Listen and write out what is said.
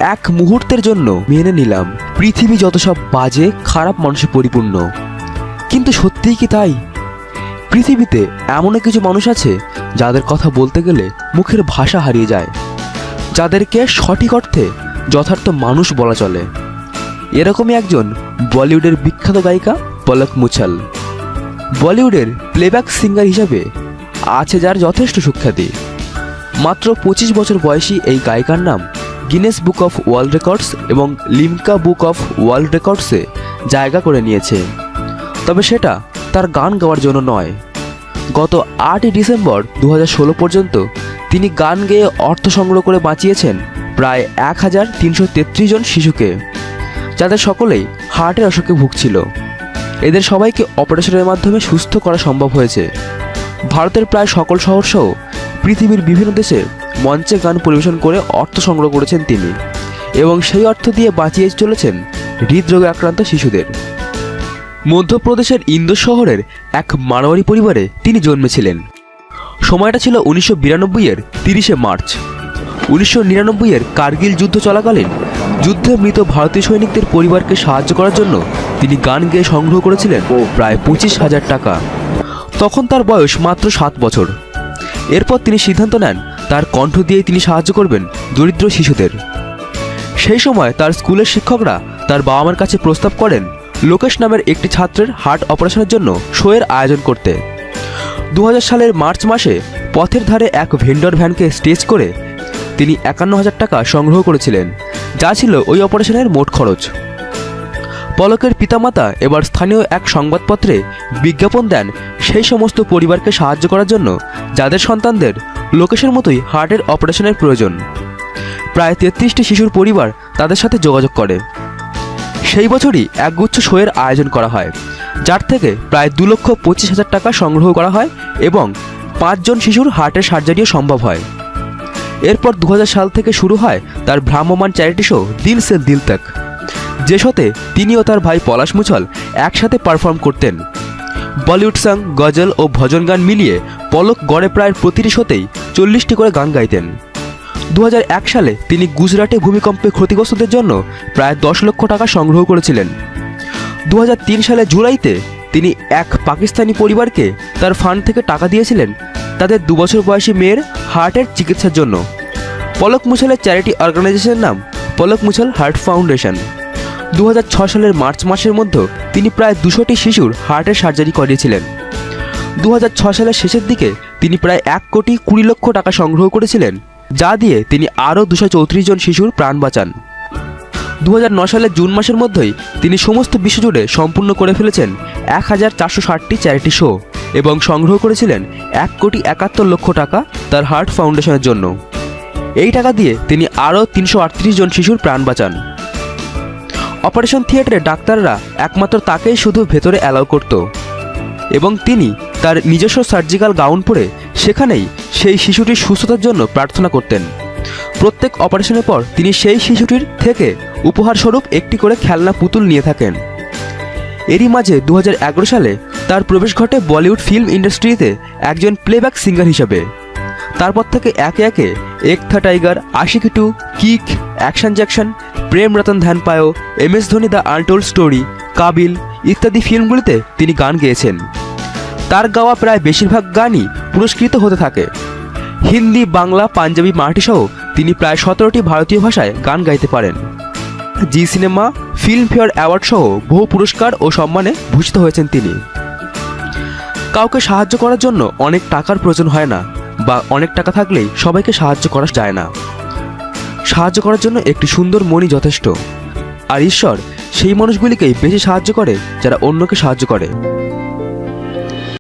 এক মুহূর্তের জন্য মেনে নিলাম পৃথিবী যত সব বাজে খারাপ মানুষে পরিপূর্ণ, কিন্তু সত্যিই কি তাই? পৃথিবীতে এমন কিছু মানুষ আছে যাদের কথা বলতে গেলে মুখের ভাষা হারিয়ে যায়, যাদেরকে সঠিক অর্থে যথার্থ মানুষ বলা চলে। এরকমই একজন বলিউডের বিখ্যাত গায়িকা পলক মুছল। বলিউডের প্লেব্যাক সিঙ্গার হিসাবে আছে যার যথেষ্ট সুখ্যাতি। মাত্র 25 বছর বয়সী এই গায়িকার নাম Guinness book of world records এবং লিমকা বুক অফ ওয়ার্ল্ড রেকর্ডসে জায়গা করে নিয়েছে। তবে সেটা তার গান গাওয়ার জন্য নয়। গত 8 ডিসেম্বর 2016 পর্যন্ত তিনি গান গেয়ে অর্থ সংগ্রহ করে বাঁচিয়েছেন প্রায় 1333 জন শিশুকে, যাদের সকলেই হার্টের অসুখে ভুগছিল। এদের সবাইকে অপারেশনের মাধ্যমে সুস্থ করা সম্ভব হয়েছে। ভারতের প্রায় সকল শহরসহ পৃথিবীর বিভিন্ন দেশে মঞ্চে গান পরিবেশন করে অর্থ সংগ্রহ করেছেন তিনি, এবং সেই অর্থ দিয়ে বাঁচিয়ে চলেছেন হৃদরোগে আক্রান্ত শিশুদের। মধ্যপ্রদেশের ইন্দোর শহরের এক মারোয়ারি পরিবারে তিনি জন্মেছিলেন। সময়টা ছিল 1992-এর 30শে মার্চ। 1999-এর কার্গিল যুদ্ধ চলাকালীন যুদ্ধে মৃত ভারতীয় সৈনিকদের পরিবারকে সাহায্য করার জন্য তিনি গান গেয়ে সংগ্রহ করেছিলেন প্রায় 25,000 টাকা। তখন তার বয়স মাত্র 7 বছর। এরপর তিনি সিদ্ধান্ত নেন তার কণ্ঠ দিয়েই তিনি সাহায্য করবেন দরিদ্র শিশুদের। সেই সময় তার স্কুলের শিক্ষকরা তার বাবা মার কাছে প্রস্তাব করেন লোকেশ নামের একটি ছাত্রের হার্ট অপারেশনের জন্য শোয়ের আয়োজন করতে। 2000 সালের মার্চ মাসে পথের ধারে এক ভেন্ডর ভ্যানকে স্টেজ করে তিনি 51,000 টাকা সংগ্রহ করেছিলেন, যা ছিল ওই অপারেশনের মোট খরচ। পলকের পিতামাতা এবার স্থানীয় এক সংবাদপত্রে বিজ্ঞাপন দেন সেই সমস্ত পরিবারকে সাহায্য করার জন্য যাদের সন্তানদের লোকেশের মতোই হার্টের অপারেশনের প্রয়োজন। প্রায় 33টি শিশুর পরিবার তাদের সাথে যোগাযোগ করে। সেই বছরই একগুচ্ছ শোয়ের আয়োজন করা হয়, যার থেকে প্রায় 2,25,000 টাকা সংগ্রহ করা হয় এবং 5 জন শিশুর হার্টের সার্জারিও সম্ভব হয়। এরপর 2000 সাল থেকে শুরু হয় তার ভ্রাম্যমাণ চ্যারিটি শো দিল সে দিল তক, যে শোতে তিনি ও তার ভাই পলাশ মুছল একসাথে পারফর্ম করতেন। বলিউড সং, গজল ও ভজন গান মিলিয়ে পলক গড়ে প্রায় প্রতিটি শোতেই 40টি করে গান গাইতেন। 2001 সালে তিনি গুজরাটে ভূমিকম্পে ক্ষতিগ্রস্তদের জন্য প্রায় 10 লক্ষ টাকা সংগ্রহ করেছিলেন। 2003 সালে জুলাইতে তিনি এক পাকিস্তানি পরিবারকে তার ফান্ড থেকে টাকা দিয়েছিলেন তাদের 2 বছর বয়সী মেয়ের হার্টের চিকিৎসার জন্য। পলক মুছলের চ্যারিটি অর্গানাইজেশনের নাম পলক মুছল হার্ট ফাউন্ডেশন। 2006 সালের মার্চ মাসের মধ্যে তিনি প্রায় 200টি শিশুর হার্টের সার্জারি করিয়েছিলেন। 2006 সালের শেষের দিকে তিনি প্রায় 1,20,00,000 টাকা সংগ্রহ করেছিলেন, যা দিয়ে তিনি আরও 234 জন শিশুর প্রাণ বাঁচান। 2009 সালের জুন মাসের মধ্যেই তিনি সমস্ত বিশ্বজুড়ে সম্পূর্ণ করে ফেলেছেন 1460টি চ্যারিটি শো এবং সংগ্রহ করেছিলেন 1,71,00,000 টাকা তার হার্ট ফাউন্ডেশনের জন্য। এই টাকা দিয়ে তিনি আরও 338 জন শিশুর প্রাণ বাঁচান। অপারেশন থিয়েটারে ডাক্তাররা একমাত্র তাকেই শুধু ভেতরে অ্যালাউ করত এবং তিনি তার নিজস্ব সার্জিক্যাল গাউন পরে সেখানেই সেই শিশুটির সুস্থতার জন্য প্রার্থনা করতেন। প্রত্যেক অপারেশনের পর তিনি সেই শিশুটির থেকে উপহারস্বরূপ একটি করে খেলনা পুতুল নিয়ে থাকেন। এরই মাঝে 2011 সালে তার প্রবেশ ঘটে বলিউড ফিল্ম ইন্ডাস্ট্রিতে একজন প্লেব্যাক সিঙ্গার হিসাবে। তারপর থেকে একে একে Ek Tha tiger, Aashiqui 2, kick, action Jackson, Prem Ratan Dhan Payo, MS Dhoni the untold story, Kaabil ইত্যাদি ফিল্মগুলিতে তিনি গান গেয়েছেন। তার গাওয়া প্রায় বেশিরভাগ গানই পুরস্কৃত হতে থাকে। হিন্দি, বাংলা, পাঞ্জাবি, মারাঠি সহ তিনি প্রায় 17টি ভারতীয় ভাষায় গান গাইতে পারেন। জি সিনেমা, ফিল্মফেয়ার অ্যাওয়ার্ড সহ বহু পুরস্কার ও সম্মানে ভূষিত হয়েছেন তিনি। কাউকে সাহায্য করার জন্য অনেক টাকার প্রয়োজন হয় না, বা অনেক টাকা থাকলেই সবাইকে সাহায্য করা যায় না। সাহায্য করার জন্য একটি সুন্দর মনই যথেষ্ট। আর ঈশ্বর সেই মানুষগুলিকেই বেশি সাহায্য করে যারা অন্যকে সাহায্য করে।